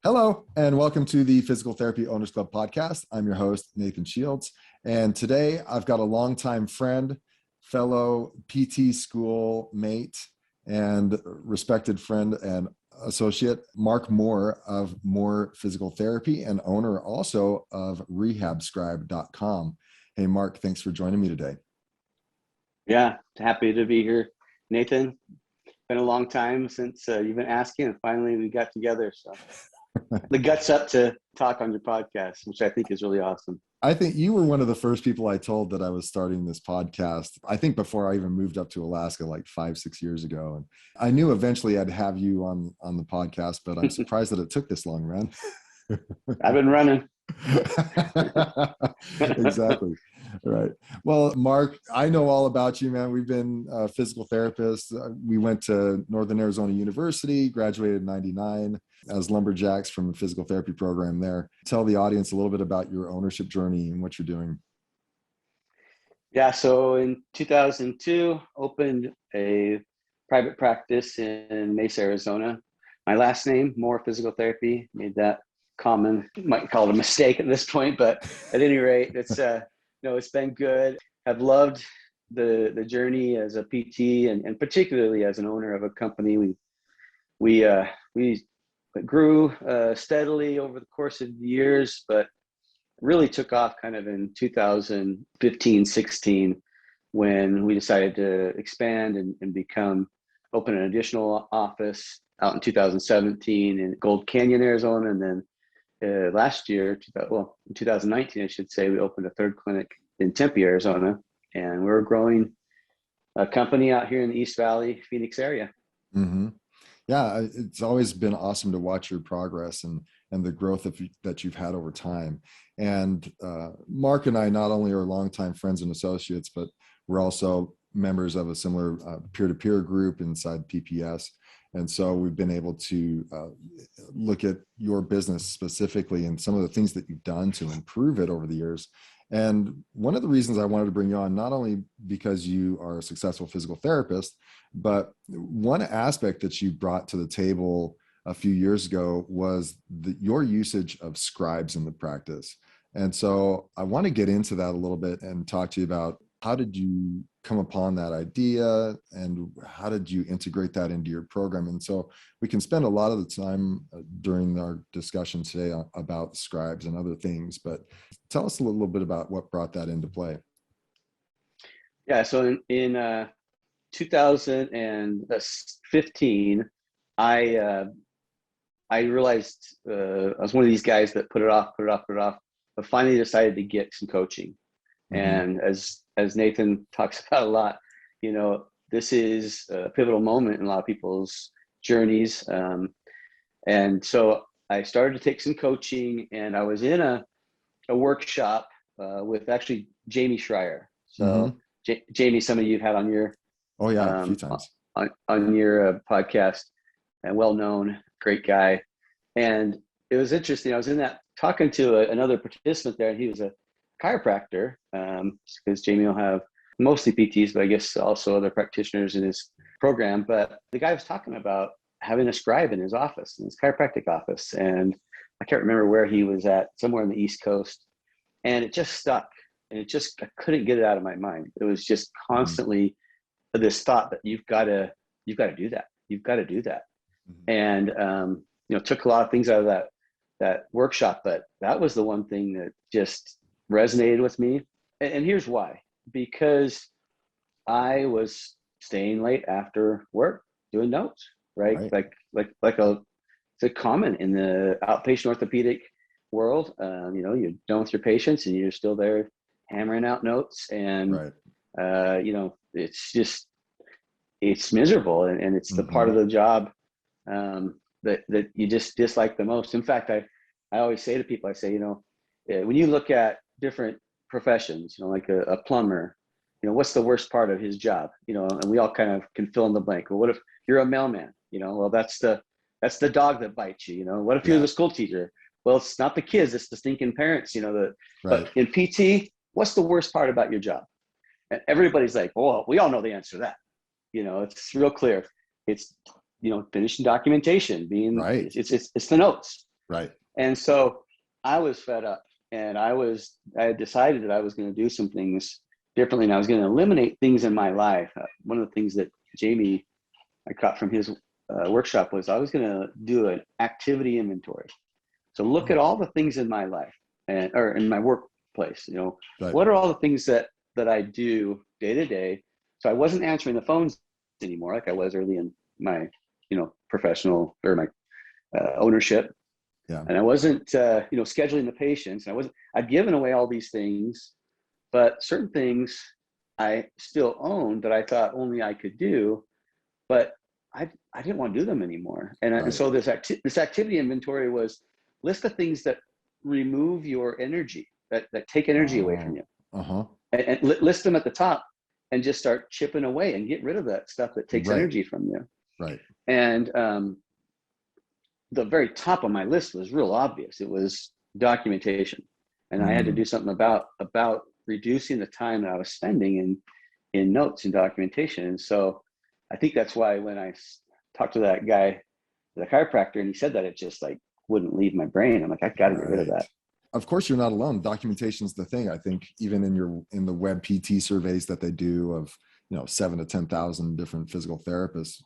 Hello, and welcome to the Physical Therapy Owners Club podcast. I'm your host, Nathan Shields. And today I've got a longtime friend, fellow PT school mate, and respected friend and associate, Marc Moore of Moore Physical Therapy and owner also of rehabscribe.com. Hey, Marc, thanks for joining me today. Yeah, happy to be here, Nathan. Been a long time since you've been asking, and finally we got together. So the guts up to talk on your podcast, which I think is really awesome. I think you were one of the first people I told that I was starting this podcast. I think before I even moved up to Alaska, like 5-6 years ago. And I knew eventually I'd have you on the podcast, but I'm surprised that it took this long, man. I've been running. Exactly. Right. Well, Marc, I know all about you, man. We've been physical therapists. We went to Northern Arizona University, graduated in 99 as lumberjacks from the physical therapy program there. Tell the audience a little bit about your ownership journey and what you're doing. Yeah, so in 2002, opened a private practice in Mesa, Arizona. My last name, Moore Physical Therapy, made that common. You might call it a mistake at this point, but at any rate, it's it's been good. I've loved the journey as a PT and particularly as an owner of a company. We grew steadily over the course of the years, but really took off kind of in 2015, 16, when we decided to expand and open an additional office out in 2017 in Gold Canyon, Arizona. And then last year, in 2019, I should say, we opened a third clinic in Tempe, Arizona. And we're growing a company out here in the East Valley, Phoenix area. Mm-hmm. Yeah, it's always been awesome to watch your progress and the growth that you've had over time. And Marc and I not only are longtime friends and associates, but we're also members of a similar peer-to-peer group inside PPS. And so we've been able to look at your business specifically and some of the things that you've done to improve it over the years. And one of the reasons I wanted to bring you on, not only because you are a successful physical therapist, but one aspect that you brought to the table a few years ago was your usage of scribes in the practice. And so I want to get into that a little bit and talk to you about how did you come upon that idea and how did you integrate that into your program? And so we can spend a lot of the time during our discussion today about scribes and other things, but tell us a little bit about what brought that into play. Yeah, so in 2015, I realized I was one of these guys that put it off, but finally decided to get some coaching. Mm-hmm. And as Nathan talks about a lot, this is a pivotal moment in a lot of people's journeys. And so I started to take some coaching, and I was in a workshop with actually Jamie Schreier. So mm-hmm. Jamie, some of you have had on your a few times on your podcast, and well-known, great guy. And it was interesting. I was in that talking to another participant there, and he was a chiropractor, because Jamie will have mostly PTs, but I guess also other practitioners in his program. But the guy was talking about having a scribe in his office, in his chiropractic office. And I can't remember where he was at, somewhere on the East Coast. And it just stuck. And I couldn't get it out of my mind. It was just constantly this thought that you've got to do that. You've got to do that. Mm-hmm. And, took a lot of things out of that workshop, but that was the one thing that just resonated with me. And here's why: because I was staying late after work doing notes, right? Like it's a common in the outpatient orthopedic world. You're done with your patients and you're still there hammering out notes, and it's miserable, and it's the part of the job that you just dislike the most. In fact, I always say to people, I say, when you look at different professions, like a plumber, what's the worst part of his job? And we all kind of can fill in the blank. Well, what if you're a mailman? Well, that's the dog that bites you. What if you're the school teacher? Well, it's not the kids, it's the stinking parents. Right. But in PT, what's the worst part about your job? And everybody's like, well, we all know the answer to that. It's real clear. It's finishing documentation, being right. It's the notes. Right. And so I was fed up, and I had decided that I was going to do some things differently, and I was going to eliminate things in my life. One of the things that Jamie, I caught from his workshop, was I was going to do an activity inventory. So look at all the things in my life or in my workplace, Right. what are all the things that I do day to day? So I wasn't answering the phones anymore like I was early in my, professional or my ownership. Yeah. And I wasn't, scheduling the patients. I'd given away all these things, but certain things I still owned that I thought only I could do, but I didn't want to do them anymore. And Right. so this activity inventory was list the things that remove your energy, that take energy away from you, Uh-huh. and list them at the top, and just start chipping away and get rid of that stuff that takes Right. energy from you. Right. And the very top of my list was real obvious. It was documentation, and I had to do something about reducing the time that I was spending in notes and documentation. And so I think that's why when I talked to that guy, the chiropractor, and he said that, it just like wouldn't leave my brain. I'm like, I got to get rid of that. Of course, you're not alone. Documentation is the thing. I think even in the web PT surveys that they do of 7 to 10,000 different physical therapists,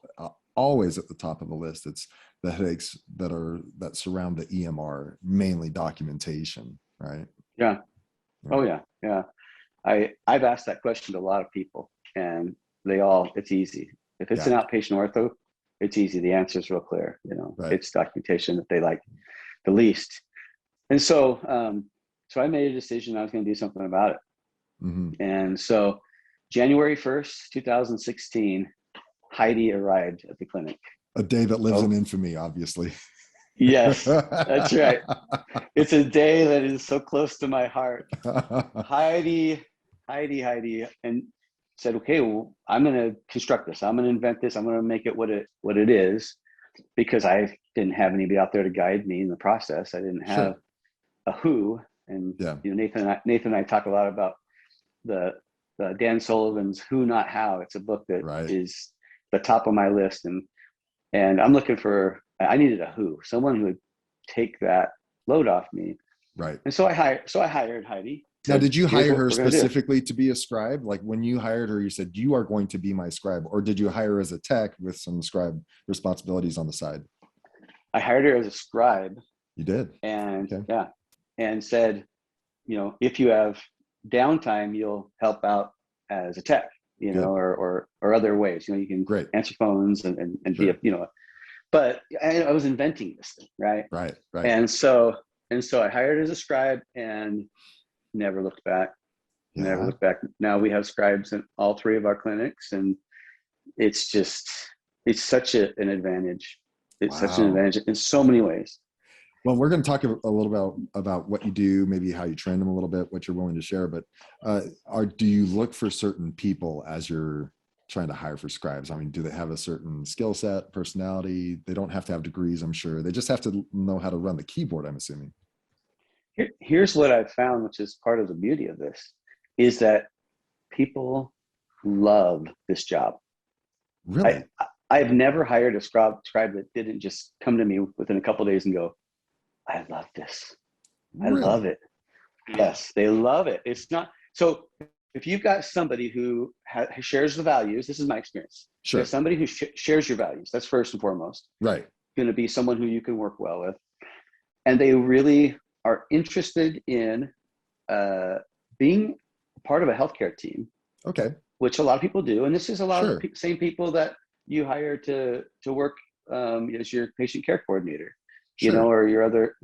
always at the top of the list, it's the headaches that surround the EMR, mainly documentation, right? Yeah. Oh yeah. Yeah. I've asked that question to a lot of people, and it's easy. If it's an outpatient ortho, it's easy. The answer is real clear. Right. It's documentation that they like the least. And so, so I made a decision I was going to do something about it. Mm-hmm. And so January 1st, 2016, Heidi arrived at the clinic. A day that lives in infamy, obviously. Yes, that's right. It's a day that is so close to my heart. Heidi, and said, okay, well, I'm going to construct this. I'm going to invent this. I'm going to make it what it is, because I didn't have anybody out there to guide me in the process. I didn't have a who. And Nathan and I talk a lot about the Dan Sullivan's Who Not How. It's a book that is the top of my list, and I'm looking for. I needed a who, someone who would take that load off me. Right. And so I hired Heidi. Now, did you hire her specifically to be a scribe? Like when you hired her, you said, you are going to be my scribe, or did you hire her as a tech with some scribe responsibilities on the side? I hired her as a scribe. You did? And and said, if you have downtime, you'll help out as a tech, or other ways, you can answer phones and be but I was inventing this thing. Right. And so I hired as a scribe and never looked back. Now we have scribes in all 3 of our clinics, and it's such an advantage. It's such an advantage in so many ways. Well, we're going to talk a little about what you do, maybe how you train them a little bit, what you're willing to share. But do you look for certain people as you're trying to hire for scribes? I mean, do they have a certain skill set, personality? They don't have to have degrees, I'm sure. They just have to know how to run the keyboard, I'm assuming. Here's what I've found, which is part of the beauty of this, is that people love this job. Really? I've never hired a scribe that didn't just come to me within a couple of days and go, I love this. Really? I love it. Yes, they love it. It's not so. If you've got somebody who shares the values, this is my experience. Sure. There's somebody who shares your values. That's first and foremost. Right. Going to be someone who you can work well with, and they really are interested in being part of a healthcare team. Okay. Which a lot of people do, and this is a lot of the same people that you hire to work as your patient care coordinator. Or your other,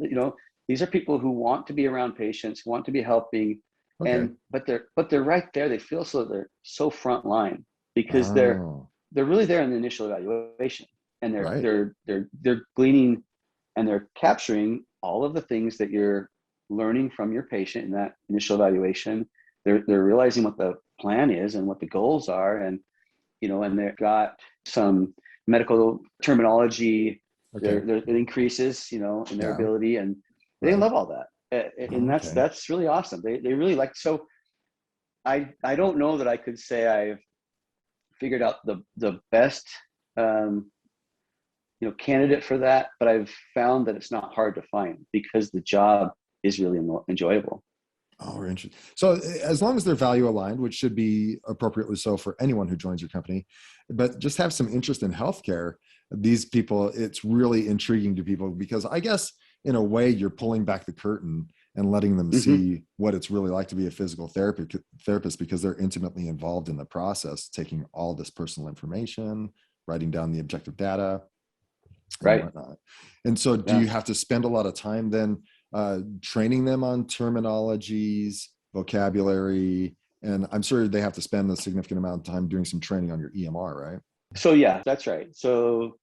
these are people who want to be around patients, want to be helping, but they're right there. They feel they're so front line because they're really there in the initial evaluation, and they're gleaning and they're capturing all of the things that you're learning from your patient in that initial evaluation. They're realizing what the plan is and what the goals are, and they've got some medical terminology. It increases, in their ability, and they love all that, and that's really awesome. They really like. So, I don't know that I could say I've figured out the best candidate for that, but I've found that it's not hard to find because the job is really enjoyable. Oh, we're interesting. So as long as they're value aligned, which should be appropriately so for anyone who joins your company, but just have some interest in healthcare, these people, it's really intriguing to people because I guess in a way you're pulling back the curtain and letting them Hmm. see what it's really like to be a physical therapist because they're intimately involved in the process, taking all this personal information, writing down the objective data and Right. whatnot. And so do Yeah. you have to spend a lot of time then training them on terminologies, vocabulary, and I'm sure they have to spend a significant amount of time doing some training on your EMR, right? So yeah, that's right. So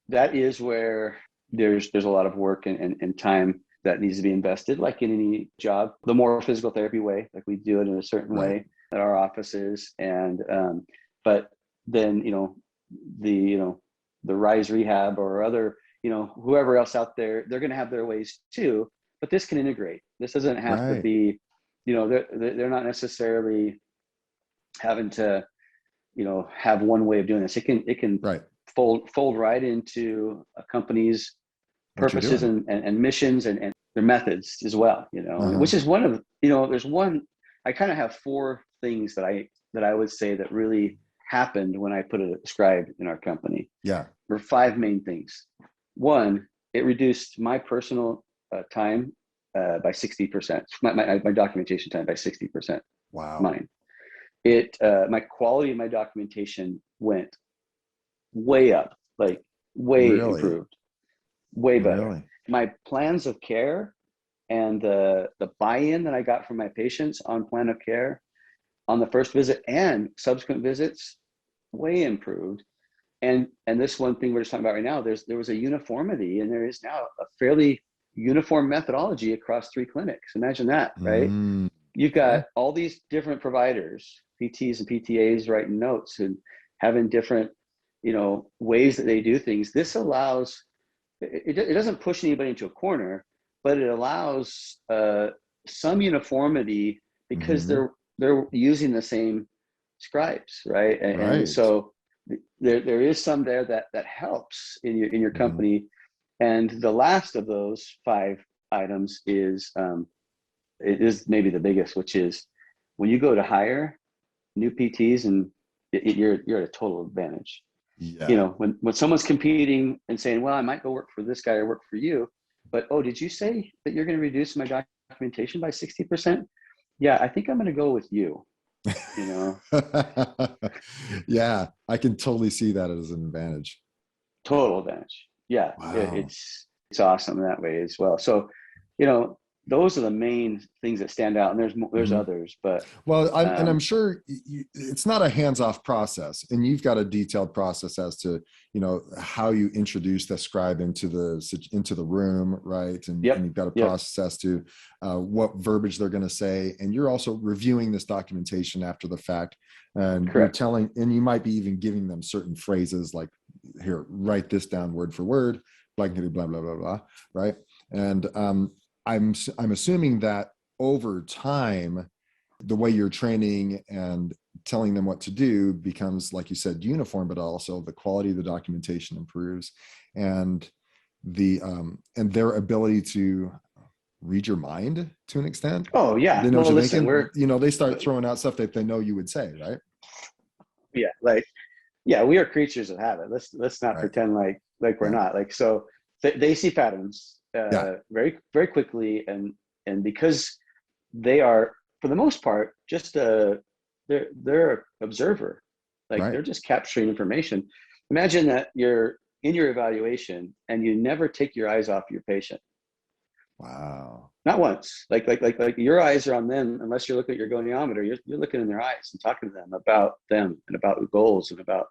that is where there's a lot of work and time that needs to be invested, like in any job. The more physical therapy way, like we do it in a certain Right. way at our offices, and but then the Rise Rehab or other whoever else out there, they're going to have their ways too. But this can integrate. This doesn't have to Right. be, they're not necessarily having to have one way of doing this. It can Right. fold right into a company's What you're purposes doing. and missions and their methods as well, and Uh-huh. which is one of, there's one. I kind of have four things that I would say that really happened when I put a scribe in our company. Yeah. There were five main things. One, it reduced my personal time by 60%, my documentation time by 60%. Wow. Mine. My quality of my documentation went way up, like way Really? improved, way better. Really? My plans of care and the buy-in that I got from my patients on plan of care on the first visit and subsequent visits, way improved. And this one thing we're just talking about right now, there was a uniformity, and there is now a fairly uniform methodology across three clinics. Imagine that, right? Mm. You've Okay. got all these different providers, PTs and PTAs writing notes and having different, ways that they do things. This allows, it doesn't push anybody into a corner, but it allows some uniformity because Mm-hmm. they're using the same scribes, right? And Right. so there is some there that helps in your Mm-hmm. company. And the last of those five items is it is maybe the biggest, which is when you go to hire new PTs, and you're at a total advantage. Yeah. When someone's competing and saying, well, I might go work for this guy or work for you, but oh, did you say that you're going to reduce my documentation by 60%? Yeah, I think I'm going to go with you. you know Yeah, I can totally see that as an advantage. Total advantage. Yeah, Wow. it's awesome that way as well. So you know those are the main things that stand out, and there's Mhm. others, but Well, I'm um sure it's not a hands-off process, and you've got a detailed process as to how you introduce the scribe into the room, right? And yep, you've got a yep, process as to what verbiage they're going to say, and you're also reviewing this documentation after the fact, and you're correct. telling, and you might be even giving them certain phrases like, "Here, write this down word for word," blah blah blah blah blah, blah, right? And I'm assuming that over time the way you're training and telling them what to do becomes, like you said, uniform, but also the quality of the documentation improves, and and their ability to read your mind to an extent. Oh yeah, They know what well you're listen, thinking. They start throwing out stuff that they know you would say, right? yeah, like, yeah, we are creatures of habit. Let's not Right. pretend like we're Yeah. not. Like, so they see patterns Yeah. very very quickly, and because they are, for the most part, just they're an observer. Like, Right. they're just capturing information. Imagine that you're in your evaluation and you never take your eyes off your patient. Wow. Not once. Like your eyes are on them, unless you're looking at your goniometer. You're looking in their eyes and talking to them and about goals and about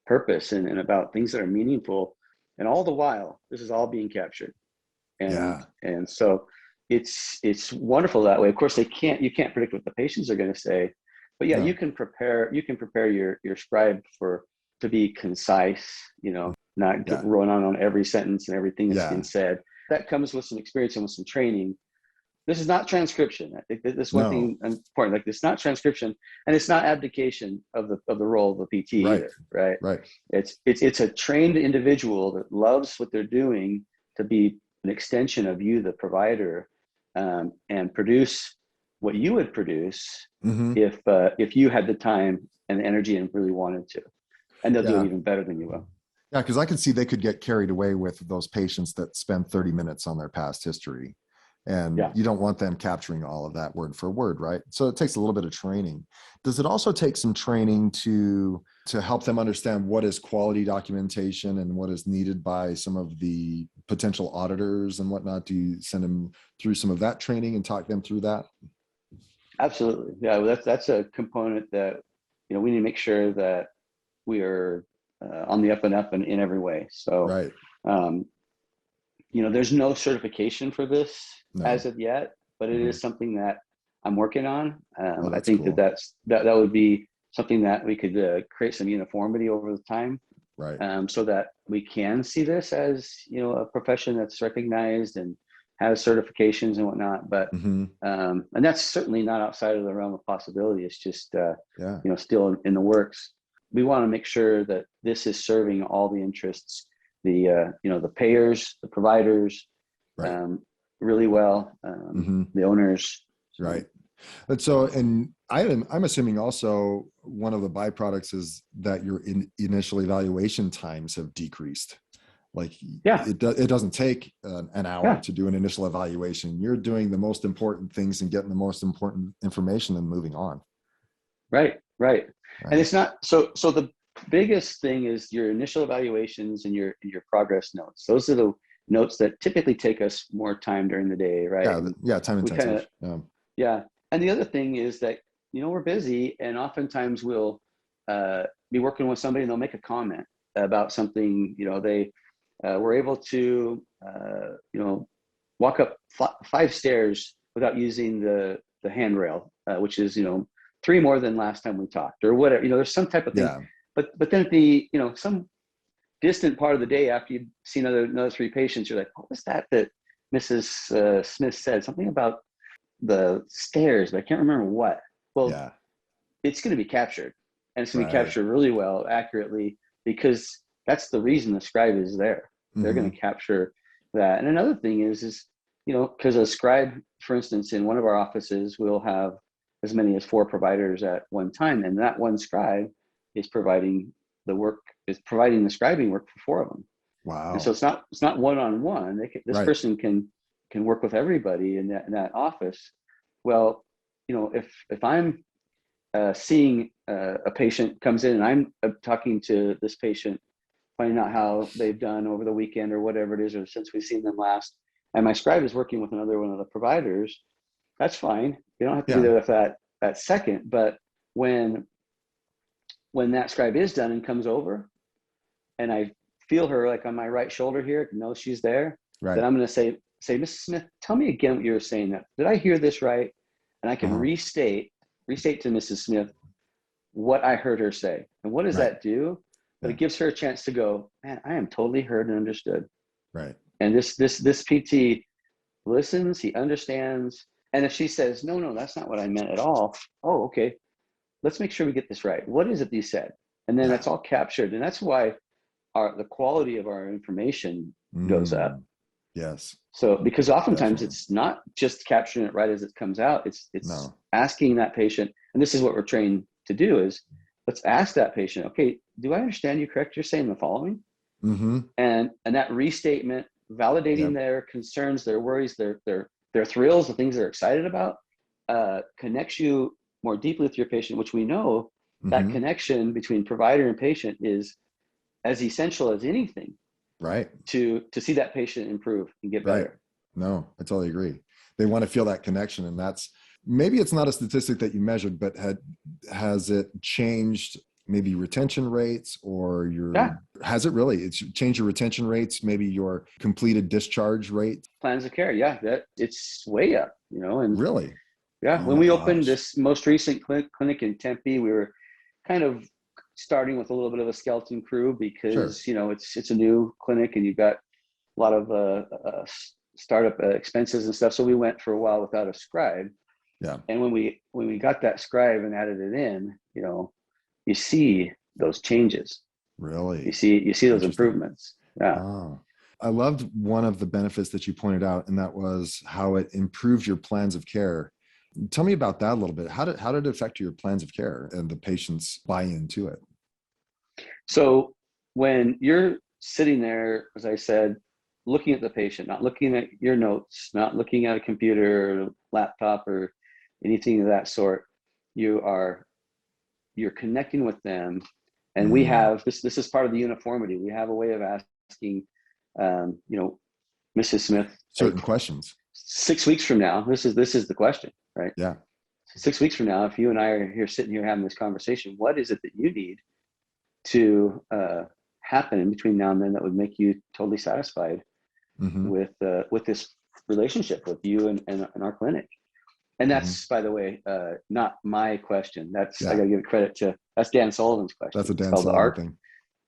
purpose and about things that are meaningful. And all the while, this is all being captured. And Yeah. so it's wonderful that way. Of course, you can't predict what the patients are going to say, but yeah, No. you can prepare your scribe to be concise, not get Yeah. run on every sentence and everything that's being Yeah. said. That comes with some experience and with some training. this is not transcription. I think this one No. thing important. Like, it's not transcription, and it's not abdication of the role of the PT Right. either, right? Right. It's a trained individual that loves what they're doing to be an extension of you, the provider, and produce what you would produce Hmm. if you had the time and the energy and really wanted to, and they'll do it Yeah. even better than you will. Yeah. Because I could see they could get carried away with those patients that spend 30 minutes on their past history. And Yeah. you don't want them capturing all of that word for word, right? So it takes a little bit of training. Does it also take some training to help them understand what is quality documentation and what is needed by some of the potential auditors and whatnot? Do you send them through some of that training and talk them through that? Absolutely. Yeah. Well, that's a component that, we need to make sure that we are on the up and up in every way. So, Right. um, there's no certification for this No. as of yet, but it Mhm. is something that I'm working on. Oh, I that's think cool. that would be something that we could create some uniformity over the time, Right. so that we can see this as, a profession that's recognized and has certifications and whatnot. But Hmm. and that's certainly not outside of the realm of possibility. It's just Yeah. still in the works. We want to make sure that this is serving all the interests, the payers, the providers, Right. um, really well, Hmm. the owners. So, Right. And so, and I'm assuming also one of the byproducts is that your initial evaluation times have decreased. Like yeah, it doesn't take an hour yeah, to do an initial evaluation. You're doing the most important things and getting the most important information and moving on. right. And Right. it's not so. So the biggest thing is your initial evaluations and your progress notes. Those are the notes that typically take us more time during the day, right? Yeah. And Yeah. Time we kind of intensive. Yeah. Yeah. And the other thing is that, we're busy, and oftentimes we'll be working with somebody and they'll make a comment about something, they were able to, walk up 5 stairs without using the handrail, which is, 3 more than last time we talked or whatever, there's some type of thing. Yeah. But then at the, some distant part of the day after you've seen another 3 patients, you're like, what was that Mrs. Smith said? Something about the stairs, but I can't remember what. Well, Yeah. it's going to be captured, and it's going to be Right. captured really well, accurately, because that's the reason the scribe is there. They're Hmm. going to capture that. And another thing is because a scribe, for instance, in one of our offices, we'll have as many as 4 providers at one time, and that one scribe is providing the scribing work for 4 of them. And so Wow. it's not one-on-one. This Right. person can work with everybody in that office. Well, if I'm seeing a patient comes in and I'm talking to this patient, finding out how they've done over the weekend or whatever it is, or since we've seen them last, and my scribe is working with another one of the providers, that's fine. You don't have to be Yeah. there with that second. But when that scribe is done and comes over, and I feel her like on my right shoulder here, know she's there, then Right. I'm going to say, Mrs. Smith, tell me again what you were saying. Did I hear this right? And I can Uh-huh. restate to Mrs. Smith what I heard her say. And what does Right. that do? But Yeah. it gives her a chance to go, man, I am totally heard and understood. Right. And this PT listens, he understands. And if she says, no, that's not what I meant at all. Oh, okay. Let's make sure we get this right. What is it you said? And then Yeah. that's all captured. And that's why the quality of our information goes up. Yes. So, because oftentimes Definitely. it's not just capturing it right as it comes out, it's No. asking that patient, and this is what we're trained to do, is let's ask that patient, okay, do I understand you correct? You're saying the following, Hmm. and that restatement, validating Yep. their concerns, their worries, their thrills, the things they're excited about, connects you more deeply with your patient, which we know that Hmm. connection between provider and patient is as essential as anything Right. to see that patient improve and get Right. better. No, I totally agree. They want to feel that connection. And that's maybe it's not a statistic that you measured, but has it changed maybe retention rates or Yeah, has it really? It's changed your retention rates, maybe your completed discharge rate? plans of care. Yeah, that it's way up, and Really? yeah, Oh when my we opened gosh. this most recent clinic in Tempe, we were kind of starting with a little bit of a skeleton crew Sure. because, it's a new clinic and you've got a lot of startup expenses and stuff. So we went for a while without a scribe. Yeah. And when we got that scribe and added it in, you see those changes. Really? You see those Interesting. improvements. Yeah. Oh, I loved one of the benefits that you pointed out, and that was how it improved your plans of care. Tell me about that a little bit. How did it affect your plans of care and the patient's buy-in to it? So when you're sitting there, as I said, looking at the patient, not looking at your notes, not looking at a computer or laptop or anything of that sort, you're connecting with them. And we have this is part of the uniformity. We have a way of asking, Mrs. Smith, like, Certain questions. 6 weeks from now, this is the question, right? Yeah. 6 weeks from now, if you and I are here sitting here having this conversation, what is it that you need to happen in between now and then that would make you totally satisfied with this relationship with you and our clinic? And that's, by the way, not my question. That's I gotta give credit to, that's Dan Sullivan's question. That's a Dan Sullivan thing.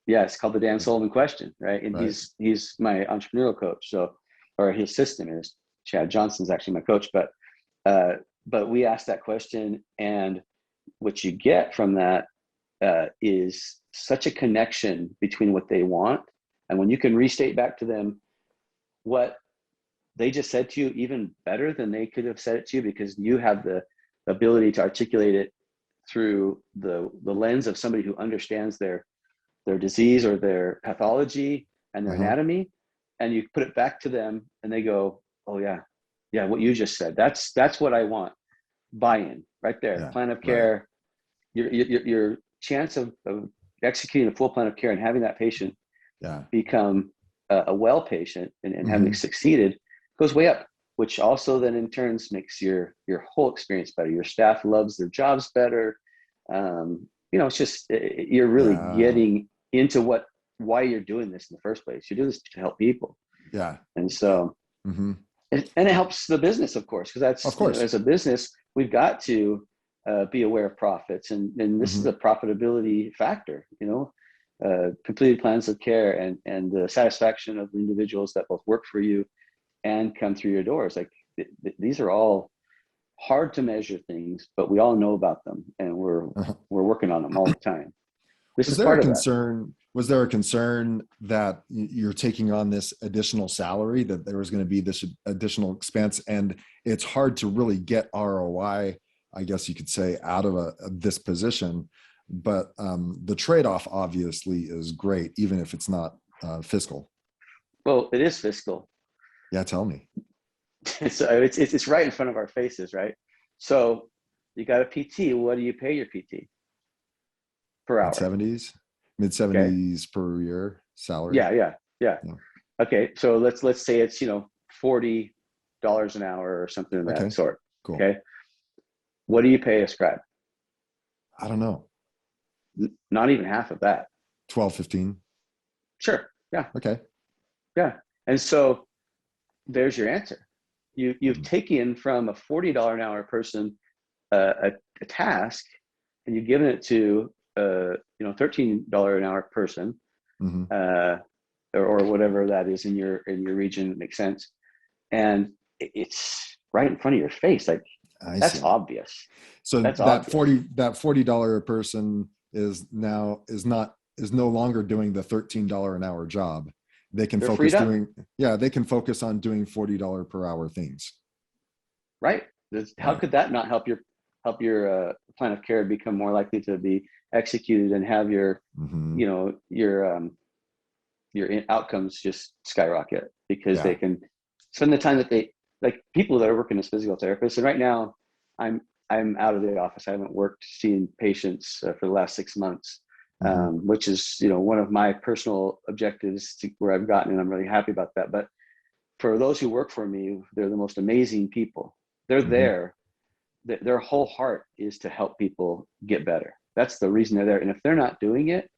Yeah, it's called the Dan Sullivan question, right? And he's my entrepreneurial coach. So, or his assistant is Chad Johnson's actually my coach. But we asked that question, and what you get from that is such a connection between what they want, and when you can restate back to them what they just said to you, even better than they could have said it to you, because you have the ability to articulate it through the lens of somebody who understands their disease or their pathology and their anatomy, and you put it back to them and they go, oh yeah, what you just said, that's what I want. Buy-in right there. Yeah, plan of care, your chance of executing a full plan of care and having that patient become a well patient and having succeeded goes way up, which also then in turns makes your whole experience better. Your staff loves their jobs better. It's just, you're really getting into why you're doing this in the first place. You do this to help people. Yeah. And so, and it helps the business, of course, because that's, of course, as a business, we've got to be aware of profits. And this is a profitability factor, completed plans of care and the satisfaction of the individuals that both work for you and come through your doors. Like these are all hard to measure things, but we all know about them, and we're working on them all the time. This is part of that. Was there a concern that you're taking on this additional salary, that there was going to be this additional expense, and it's hard to really get ROI, I guess you could say, out of this position? But the trade-off obviously is great, even if it's not fiscal. Well, it is fiscal. Yeah, tell me. So it's right in front of our faces, right? So you got a PT. What do you pay your PT per hour? Mid-70s per year salary. Yeah. Okay, so let's say it's $40 an hour or something of that sort. Cool. Okay. What do you pay a scribe? I don't know. Not even half of that. 12, 15. Sure. Yeah. Okay. Yeah. And so there's your answer. You've taken from a $40 an hour person a task, and you've given it to $13 an hour person, or whatever that is in your region. It makes sense, and it's right in front of your face. Like that's obvious. So that's that $40 a person is no longer doing the $13 an hour job. They can focus on doing $40 per hour things. Right. How could that not help your plan of care become more likely to be executed and have your outcomes just skyrocket, because they can spend the time that they, like people that are working as physical therapists. And right now I'm out of the office. I haven't worked seeing patients for the last 6 months. Which is, one of my personal objectives to where I've gotten, and I'm really happy about that. But for those who work for me, they're the most amazing people. They're there. Their whole heart is to help people get better. That's the reason they're there. And if they're not doing it,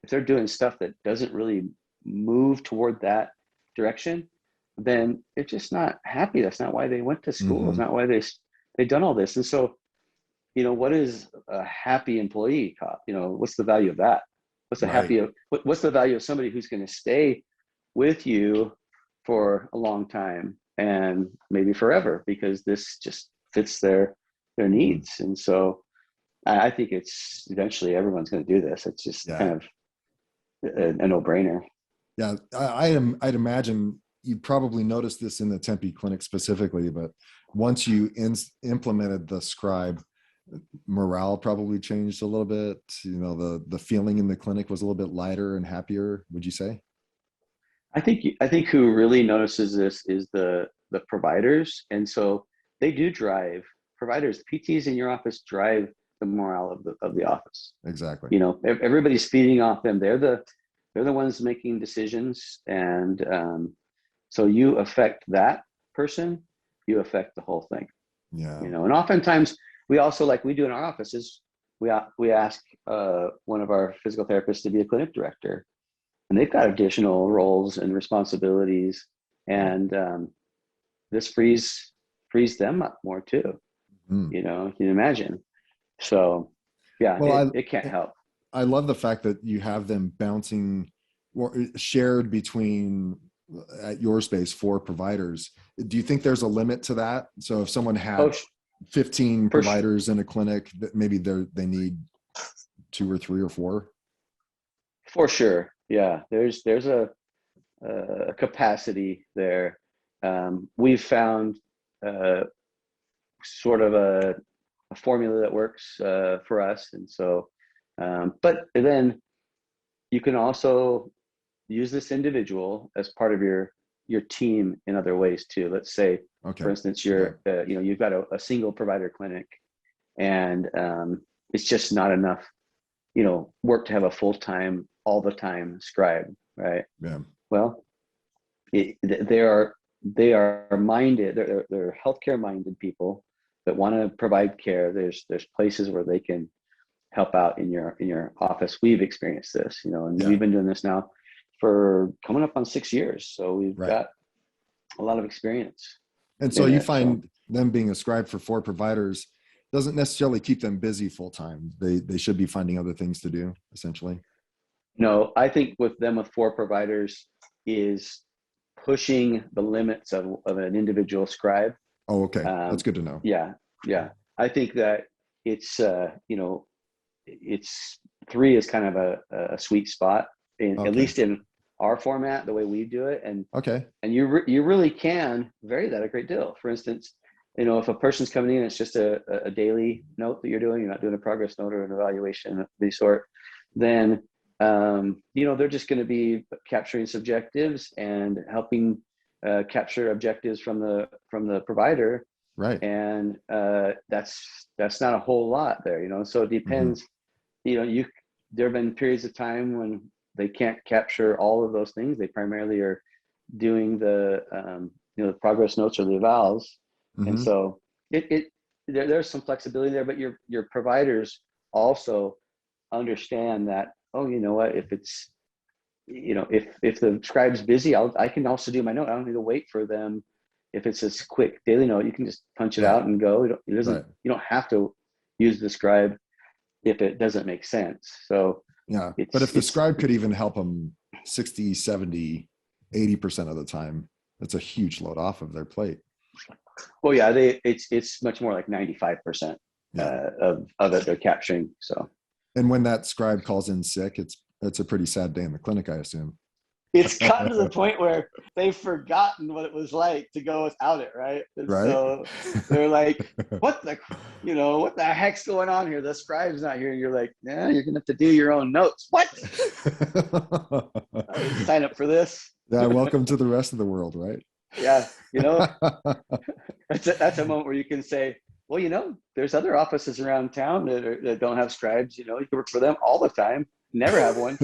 if they're doing stuff that doesn't really move toward that direction, then they're just not happy. That's not why they went to school. It's not why they've done all this. And so, what is a happy employee? What's the value of that? What's the value of somebody who's going to stay with you for a long time and maybe forever, because this just fits their needs. And so I think it's eventually everyone's going to do this. It's just Yeah. kind of a no-brainer. Yeah. I'd imagine you probably noticed this in the Tempe clinic specifically, but once you implemented the scribe, morale probably changed a little bit. You know, the feeling in the clinic was a little bit lighter and happier, would you say? I think who really notices this is the providers, and so they do drive providers. PTs in your office drive the morale of the office. Exactly. You know, everybody's feeding off them. They're the ones making decisions, and so you affect that person, you affect the whole thing. Yeah. You know, and oftentimes we also, like we do in our offices, we ask one of our physical therapists to be a clinic director, and they've got additional roles and responsibilities, and this frees them up more too. Mm. You know, you can imagine. So yeah, Well, it can't help. I love the fact that you have them bouncing or shared between at your space 4 providers. Do you think there's a limit to that? So if someone Oh, had 15 for sure. providers in a clinic, that maybe they need 2 or 3 or 4. For sure. Yeah, there's a capacity there. We've found sort of a formula that works for us, and so but then you can also use this individual as part of your team in other ways too. Let's say, Okay. for instance, Yeah. you've got a single provider clinic, and it's just not enough work to have a full-time, all the time scribe, right? Yeah. Well, they are minded, they're healthcare minded people that want to provide care. There's places where they can help out in your office. We've experienced this, and Yeah. we've been doing this now for coming up on 6 years, so we've Right. got a lot of experience And so in you it. So find them being a scribe for 4 providers doesn't necessarily keep them busy full time. They should be finding other things to do, essentially. no, I think with them, with 4 providers, is pushing the limits of an individual scribe. Oh, okay. That's good to know. Yeah, yeah. I think that it's it's 3 is kind of a sweet spot, at Okay. least in our format, the way we do it, and Okay. you really can vary that a great deal. For instance, if a person's coming in, it's just a daily note that you're not doing a progress note or an evaluation of the sort, then they're just going to be capturing subjectives and helping capture objectives from the provider, Right. and that's not a whole lot there. So it Mm-hmm. depends. There have been periods of time when they can't capture all of those things. They primarily are doing the progress notes or the evals, and Mm-hmm. so there's some flexibility there. But your providers also understand that, oh, you know what, if it's if the scribe's busy, I can also do my note. I don't need to wait for them. If it's a quick daily note, you can just punch it Right. out and go. Right. You don't have to use the scribe if it doesn't make sense. So Yeah. But it's if the it's scribe could even help them 60, 70, 80% of the time, that's a huge load off of their plate. well, yeah, it's much more like 95% Yeah. of it they're capturing. So And when that scribe calls in sick, it's a pretty sad day in the clinic, I assume. it's gotten to the point where they've forgotten what it was like to go without it, right? And Right. so they're like, what the heck's going on here? The scribe's not here. And you're like, nah, you're gonna have to do your own notes. What? I didn't sign up for this. Yeah. Welcome to the rest of the world, right? Yeah, that's a moment where you can say, well, there's other offices around town that don't have scribes. You can work for them all the time, never have one.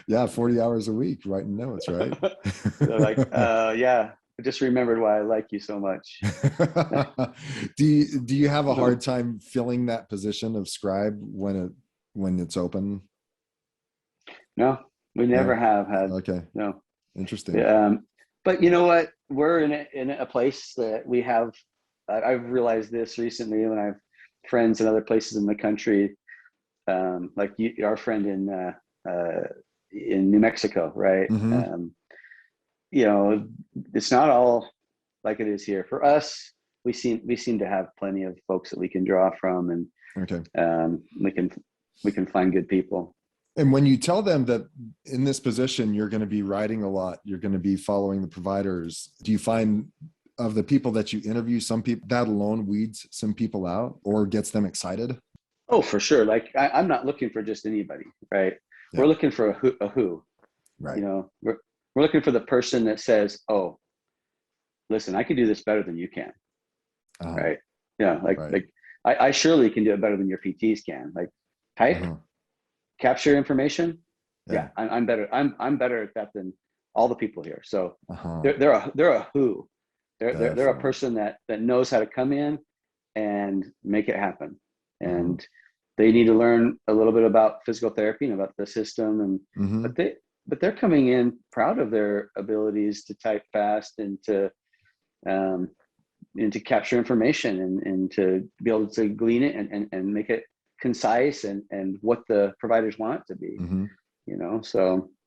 Yeah, 40 hours a week writing notes, right? They're like, yeah, I just remembered why I like you so much. Do you have a hard time filling that position of scribe when it's open? No, we never No. have had. Okay. No. Interesting. But you know what? We're in a place that we have. I've realized this recently when I have friends in other places in the country, like our friend in New Mexico, right? Mm-hmm. It's not all like it is here. For us, we seem to have plenty of folks that we can draw from, and Okay. we can find good people. And when you tell them that in this position, you're going to be writing a lot, you're going to be following the providers, do you find of the people that you interview, some people that alone weeds some people out or gets them excited? Oh, for sure. Like I'm not looking for just anybody, right? Yeah. We're looking for a who, Right. you know, we're looking for the person that says, oh, listen, I can do this better than you can. Right. Yeah. Right. I surely can do it better than your PTs can. Like type, capture information. Yeah. I'm better. I'm better at that than all the people here. So they're a who. They're a person that knows how to come in and make it happen. And they need to learn a little bit about physical therapy and about the system. And but they're coming in proud of their abilities to type fast and to capture information and to be able to glean it and make it concise and what the providers want it to be. You know,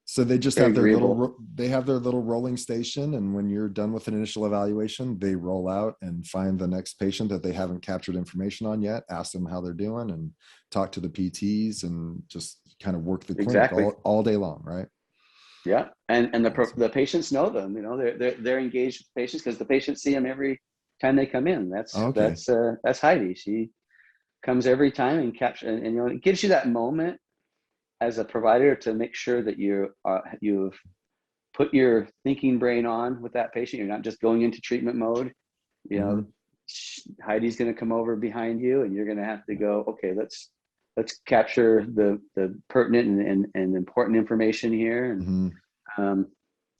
so they just have their little rolling station, and when you're done with an initial evaluation, they roll out and find the next patient that they haven't captured information on yet, ask them how they're doing, and talk to the PTs, and just kind of work the clinic all day long, right? Yeah, and the patients know them. You know, they're engaged with patients because the patients see them every time they come in. That's Heidi. She comes every time and capture, and you know, it gives you that moment as a provider to make sure that you've put your thinking brain on with that patient. You're not just going into treatment mode. You know, Heidi's going to come over behind you, and you're going to have to go, okay, let's capture the pertinent and important information here. And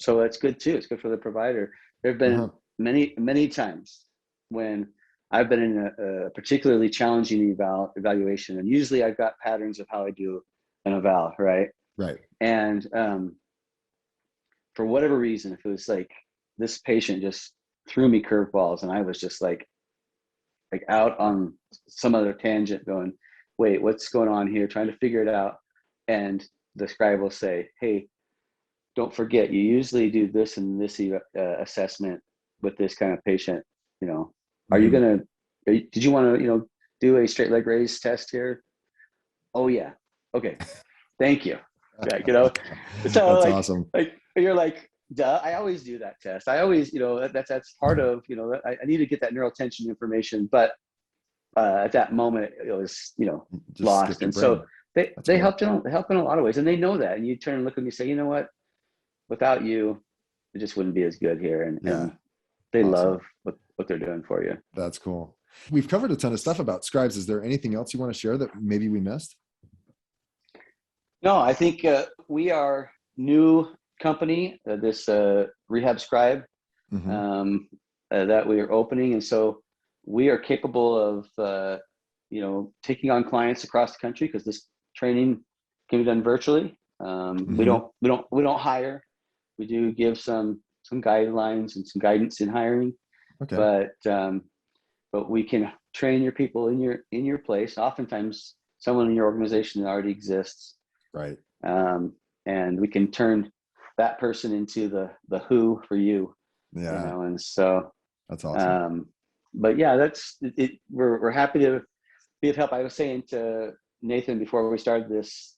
so that's good too. It's good for the provider. There have been many times when I've been in a particularly challenging evaluation, and usually I've got patterns of how I do an eval, right? Right. And for whatever reason, if it was like this patient just threw me curveballs, and I was just like out on some other tangent, going, "Wait, what's going on here?" Trying to figure it out, and the scribe will say, "Hey, don't forget, you usually do this and this assessment with this kind of patient. You know, did you want to, do a straight leg raise test here?" "Oh yeah." "Okay, thank you." Like, so that's awesome. Like you're like, duh, I always do that test. I always, that's part of, I need to get that neural tension information. But at that moment it was, Just lost. And so they help in a lot of ways, and they know that. And you turn and look at me and say, you know what, without you, it just wouldn't be as good here. And they love what they're doing for you. That's cool. We've covered a ton of stuff about scribes. Is there anything else you want to share that maybe we missed? No, I think we are new company, this rehab scribe that we are opening. And so we are capable of, taking on clients across the country, because this training can be done virtually. We don't hire. We do give some guidelines and some guidance in hiring. Okay. But we can train your people in your place. Oftentimes someone in your organization that already exists. Right. And we can turn that person into the who for you. Yeah. And so that's awesome. But yeah, that's it. We're happy to be of help. I was saying to Nathan before we started this,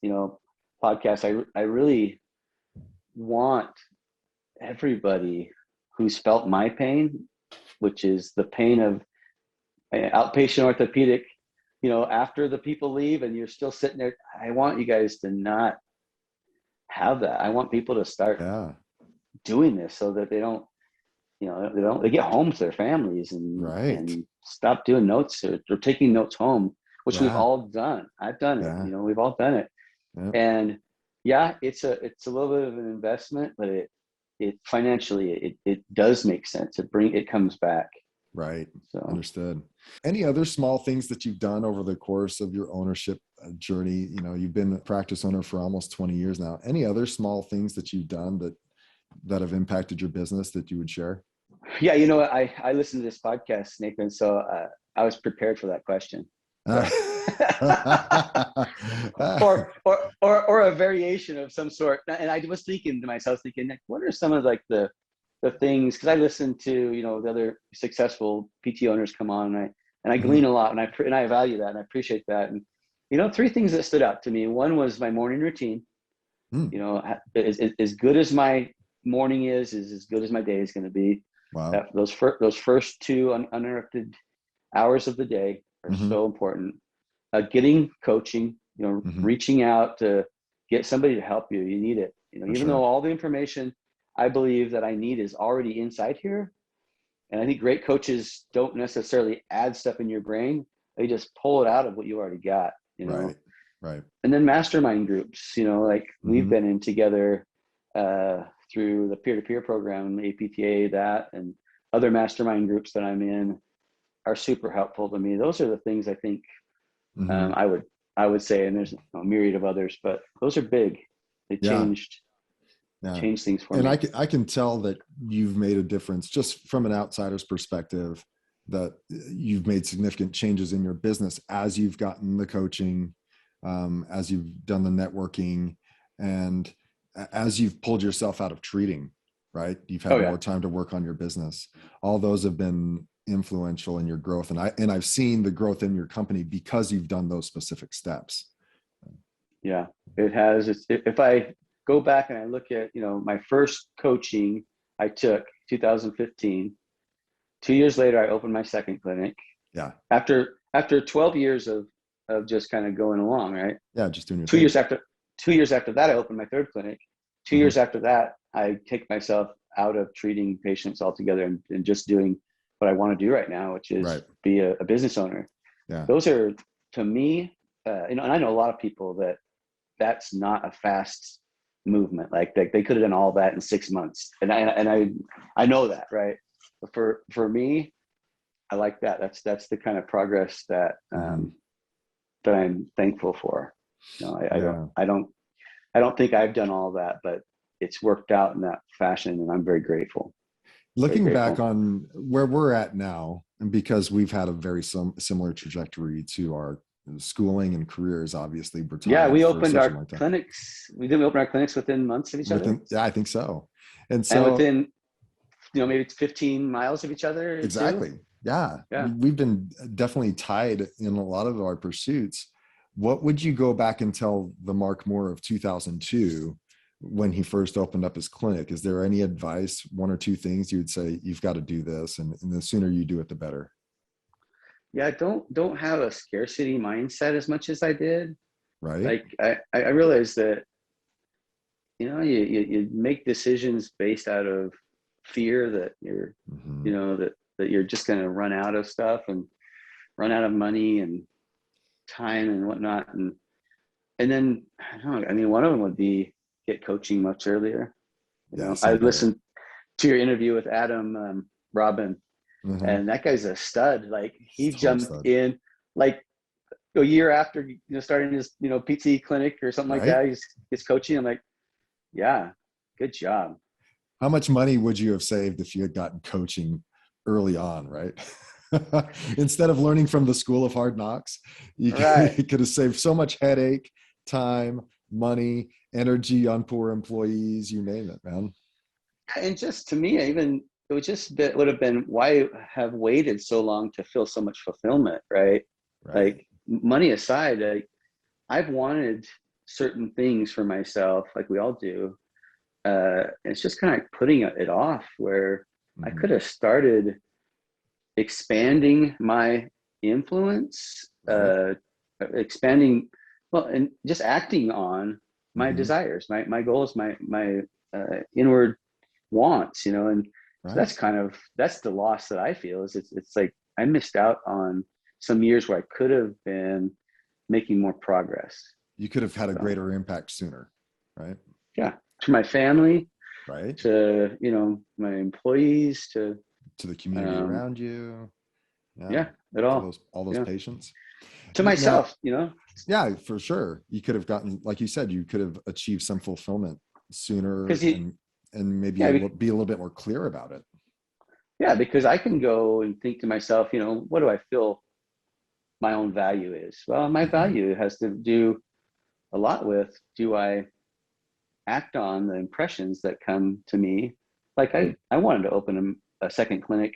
podcast, I really want everybody who's felt my pain, which is the pain of outpatient orthopedic, after the people leave and you're still sitting there. I want you guys to not have that. I want people to start doing this so that they don't, they get home to their families and stop doing notes or taking notes home, which we've all done. I've done it. We've all done it. And it's a little bit of an investment, but it financially it does make sense. It comes back. Right. So understood. Any other small things that you've done over the course of your ownership journey? You've been a practice owner for almost 20 years now. Any other small things that you've done that have impacted your business that you would share? Yeah. I listened to this podcast, Nathan, so I was prepared for that question. or a variation of some sort. And I was thinking to myself, what are some of like the the things, because I listen to, the other successful PT owners come on, and I Mhm. glean a lot, and I value that and I appreciate that. And three things that stood out to me. One was my morning routine. Mm. As good as my morning is as good as my day is going to be. Wow. Those first two uninterrupted hours of the day are Hmm. so important. Getting coaching, Hmm. reaching out to get somebody to help you. You need it. For Even though sure. all the information I believe that I need is already inside here. And I think great coaches don't necessarily add stuff in your brain. They just pull it out of what you already got. Right. Right. And then mastermind groups, like we've Hmm. been in together through the peer-to-peer program, APTA, that, and other mastermind groups that I'm in are super helpful to me. Those are the things I think Hmm. I would say, and there's a myriad of others, but those are big. They Yeah. Yeah. changed things for And me. I can tell that you've made a difference just from an outsider's perspective, that you've made significant changes in your business as you've gotten the coaching, as you've done the networking, and as you've pulled yourself out of treating, right? You've Oh had yeah, more time to work on your business. All those have been influential in your growth. And I've seen the growth in your company because you've done those specific steps. yeah. It has. If I go back and I look at my first coaching I took 2015. 2 years later, I opened my second clinic. Yeah. After 12 years of just kind of going along, right? Yeah. Just doing your two thing. years after 2 years after that, I opened my third clinic. Two Hmm. years after that, I take myself out of treating patients altogether and just doing what I want to do right now, which is Right. be a business owner. Yeah. Those are, to me, and I know a lot of people that's not a fast movement. Like they could have done all that in 6 months, and I know that, right? But for me, I like that. That's the kind of progress Hmm. that I'm thankful for. I don't Yeah. I don't think I've done all that, but it's worked out in that fashion, and I'm very grateful. Very Looking back grateful. on where we're at now, and because we've had a very similar trajectory to our schooling and careers, obviously we're Yeah, tied we for opened such a our long time. clinics. We open our clinics within months of each other, Within, yeah, I think so. And and so, within maybe 15 miles of each other too. exactly, yeah, Yeah. we've been definitely tied in a lot of our pursuits. What would you go back and tell the Marc Moore of 2002 when he first opened up his clinic? Is there any advice, one or two things you would say, you've got to do this, and the sooner you do it, the better? Yeah, don't have a scarcity mindset as much as I did. Right. Like I realized that you make decisions based out of fear that Hmm. that you're just going to run out of stuff and run out of money and time and whatnot, and then I don't know. I mean, one of them would be get coaching much earlier. Yeah, I same here. listened to your interview with Adam Robin, Hmm. and that guy's a stud. Like It's he total jumped stud. in like a year after starting his PT clinic or something like Right. that. He's coaching. I'm like, yeah, good job. How much money would you have saved if you had gotten coaching early on, right? Instead of learning from the school of hard knocks, Right. you could have saved so much headache, time, money, energy on poor employees, you name it, man. And just to me, even it would have been, why have waited so long to feel so much fulfillment, right? Right. Like money aside, I've wanted certain things for myself, like we all do. It's just kind of like putting it off, where I Hmm. could have started expanding my influence, Right. expanding, well, and just acting on my Hmm. desires, my goals, my inward wants, and so Right. that's the loss that I feel. Is it's like I missed out on some years where I could have been making more progress. You could have had a So greater impact sooner, right? yeah, to my family, Right. to my employees, to To the community um, around you. Yeah. yeah, it To all, all those yeah, patients. to Now, myself. yeah, for sure. You could have gotten, like you said, you could have achieved some fulfillment sooner, Because you and maybe yeah be a little bit more clear about it. yeah, because I can go and think to myself, what do I feel my own value is? Well, my Hmm. value has to do a lot with, do I act on the impressions that come to me Like I wanted to open a second clinic,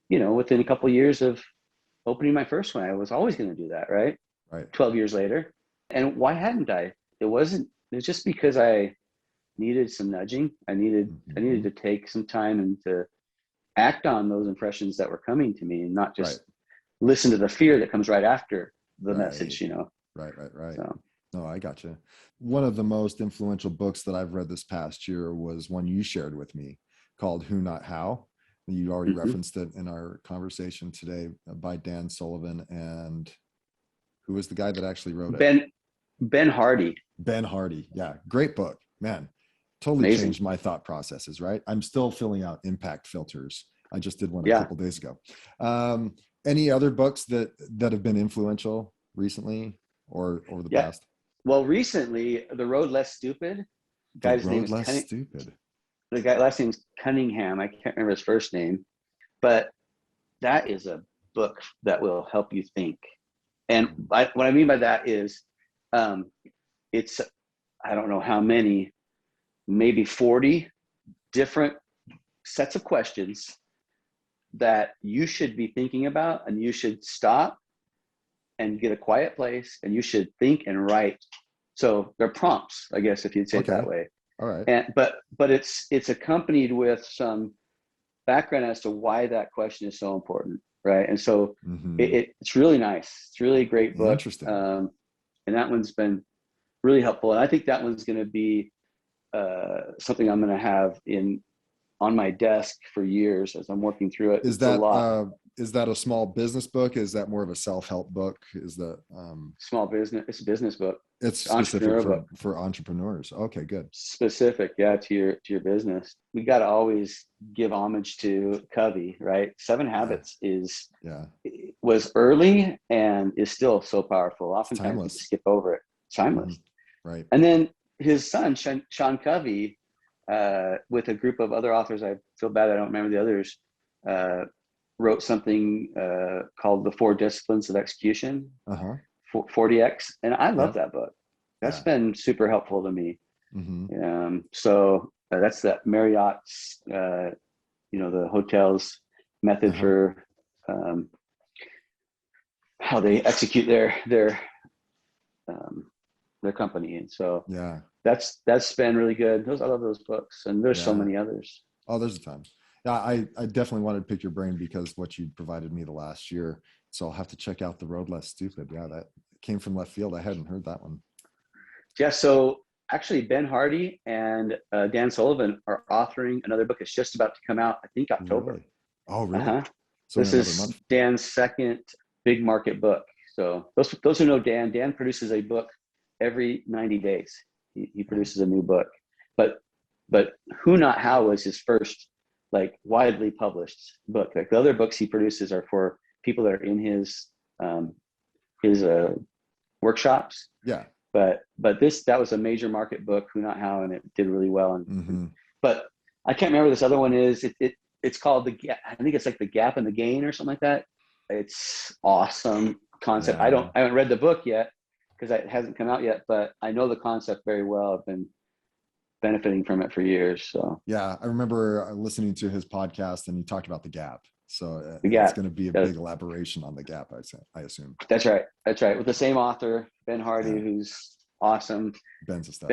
within a couple of years of opening my first one. I was always going to do that, right? Right. 12 years later. And why hadn't I? It's just because I needed some nudging. I needed to take some time and to act on those impressions that were coming to me and not Right. just listen to the fear that comes right after the Right. message, Right. So No, I gotcha. One of the most influential books that I've read this past year was one you shared with me called Who Not How. You already mhm. referenced it in our conversation today, by Dan Sullivan. And who was the guy that actually wrote it? Ben Hardy. Ben Hardy. Yeah. Great book, man. Totally Amazing. changed my thought processes, right? I'm still filling out impact filters. I just did one a Yeah. couple days ago. Any other books that have been influential recently or over the Yeah. past? Well, recently, The Road Less Stupid. The Guy's name Road is Less Stupid. The guy last name's Cunningham. I can't remember his first name, but that is a book that will help you think. And what I mean by that is, it's, I don't know how many, maybe 40 different sets of questions that you should be thinking about, and you should stop and get a quiet place, and you should think and write. So they're prompts, I guess, if you'd say it that way. All right. And but it's accompanied with some background as to why that question is so important, right? And so it's really nice. It's really a great book. Interesting. And that one's been really helpful. And I think that one's going to be something I'm going to have on my desk for years as I'm working through it. Is that a small business book? Is that more of a self-help book? Is that small business? It's a business book. It's specific for entrepreneurs. Okay, good. Specific, yeah, to your business. We got to always give homage to Covey, right? 7 Habits was early and is still so powerful. Oftentimes we skip over it. Timeless. Right. And then his son, Sean Covey, with a group of other authors, I feel bad I don't remember the others, wrote something called The 4 Disciplines of Execution, 40X. And I love that book. That's been super helpful to me. So that's that Marriott's, the hotel's method for how they execute their company. And so that's been really good. I love those books, and there's so many others. Oh, there's a ton. Yeah, I definitely wanted to pick your brain because what you provided me the last year. So I'll have to check out The Road Less Stupid. Yeah, that came from left field. I hadn't heard that one. Yeah. So actually, Ben Hardy and Dan Sullivan are authoring another book. It's just about to come out, I think, October. Really? Oh, really? So this is Dan's second big market book. So those who know Dan produces a book every 90 days. He produces a new book. But Who Not How was his first widely published book. Like the other books he produces are for people that are in his workshops. Yeah. But that was a major market book, Who Not How, and it did really well. And but I can't remember this other one is. It's called I think it's like The Gap and the Gain or something like that. It's awesome concept. I haven't read the book yet because it hasn't come out yet, but I know the concept very well. I've been benefiting from it for years. So yeah, I remember listening to his podcast and he talked about the gap. So it's going to be a big elaboration on the gap, I assume. That's right. With the same author, Ben Hardy, who's awesome. Ben's a stud.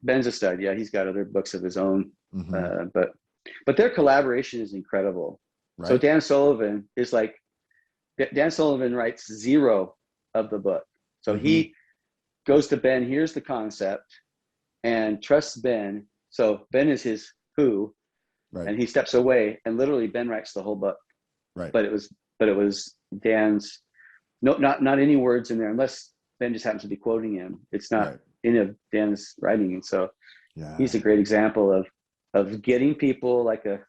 Ben's a stud. Yeah, he's got other books of his own, but their collaboration is incredible. Right. So Dan Sullivan writes 0 of the book. So he goes to Ben, here's the concept, and trusts Ben. So Ben is his who, and he steps away, and literally Ben writes the whole book. Right. But it was Dan's, not any words in there, unless Ben just happens to be quoting him. It's not any of Dan's writing. And so he's a great example of getting people like a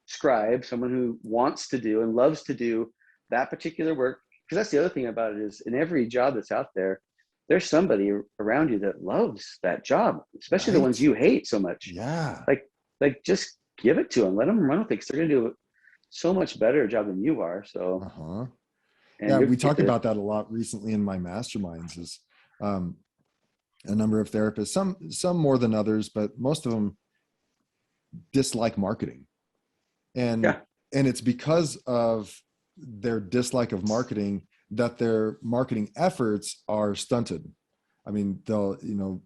scribe, someone who wants to do and loves to do that particular work. Because that's the other thing about it is in every job that's out there, there's somebody around you that loves that job, especially the ones you hate so much. Yeah. Like just give it to them. Let them run with it because they're going to do so much better job than you are. So, we talk about that a lot recently in my masterminds. Is a number of therapists, some more than others, but most of them dislike marketing. And Yeah. and it's because of their dislike of marketing that their marketing efforts are stunted. I mean, they'll,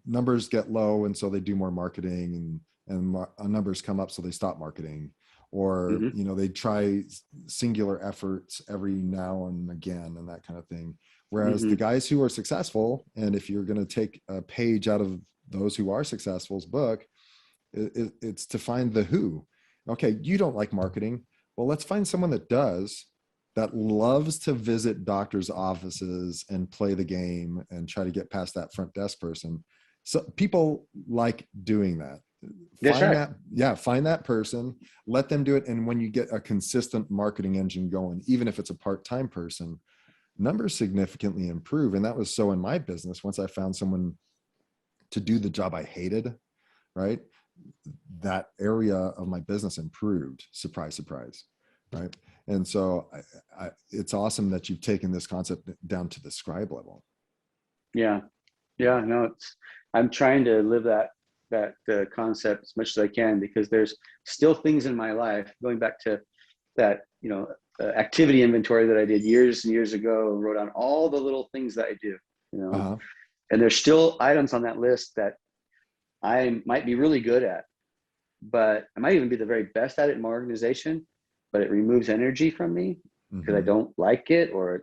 numbers get low, and so they do more marketing, and numbers come up, so they stop marketing, or Hmm. they try singular efforts every now and again, and that kind of thing. Whereas the Hmm. guys who are successful, and if you're going to take a page out of those who are successful's book, it's to find the who. Okay, you don't like marketing. Well, let's find someone that does, that loves to visit doctors' offices and play the game and try to get past that front desk person. So people like doing that. That's right. Find that person, let them do it. And when you get a consistent marketing engine going, even if it's a part-time person, numbers significantly improve. And that was so in my business. Once I found someone to do the job I hated, right, that area of my business improved. Surprise, surprise. Right. And so it's awesome that you've taken this concept down to the scribe level. Yeah. Yeah. No, I'm trying to live that concept as much as I can, because there's still things in my life, going back to that, activity inventory that I did years and years ago, wrote down all the little things that I do, Uh-huh. and there's still items on that list that I might be really good at, but I might even be the very best at it in my organization, but it removes energy from me because I Mm-hmm. don't like it, or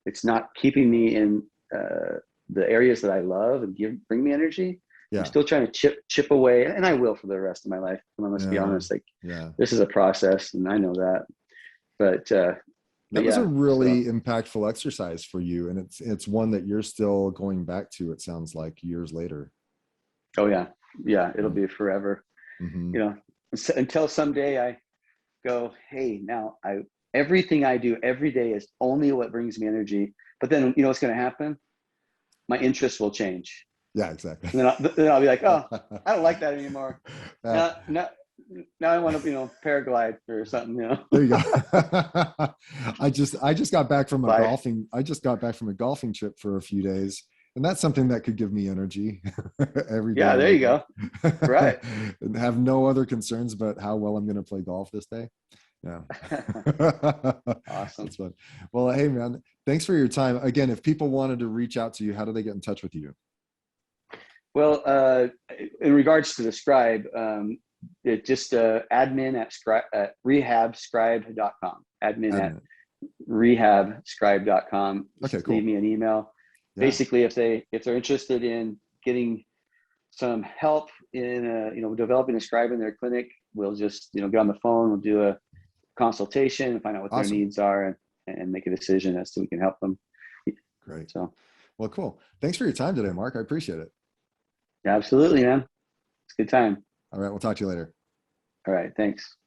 it's not keeping me in the areas that I love and bring me energy. I'm Yeah. still trying to chip away, and I will for the rest of my life. Let's be Yeah. honest. Like, Yeah. this is a process, and I know that. But That was a yeah. So, really impactful exercise for you. And it's one that you're still going back to, it sounds like, years later. oh yeah, yeah. It'll Yeah. be forever. Mm-hmm. You know, until someday I go, hey, now everything I do every day is only what brings me energy. But then what's going to happen? My interests will change, Yeah, exactly. and then I'll be like, oh, I don't like that anymore. Yeah, Now I want to paraglide or something. there you go. I just got back from a Life. golfing I just got back from a golfing trip for a few days, and that's something that could give me energy every day Yeah, to there you wake go. up Right. and have no other concerns about how well I'm going to play golf this day. Yeah. Awesome. That's fun. Well, hey man, thanks for your time. Again, if people wanted to reach out to you, how do they get in touch with you? Well, in regards to the scribe, it just admin at rehabscribe.com. Admin at Admin. rehabscribe.com. Okay, Just leave cool. me an email. Yeah. Basically, if they're interested in getting some help in developing a scribe in their clinic, we'll just get on the phone. We'll do a consultation and find out what their Awesome. needs are, and make a decision as to we can help them. Great. So, Well, cool. Thanks for your time today, Mark. I appreciate it. absolutely, man. It's a good time. All right. We'll talk to you later. All right. Thanks.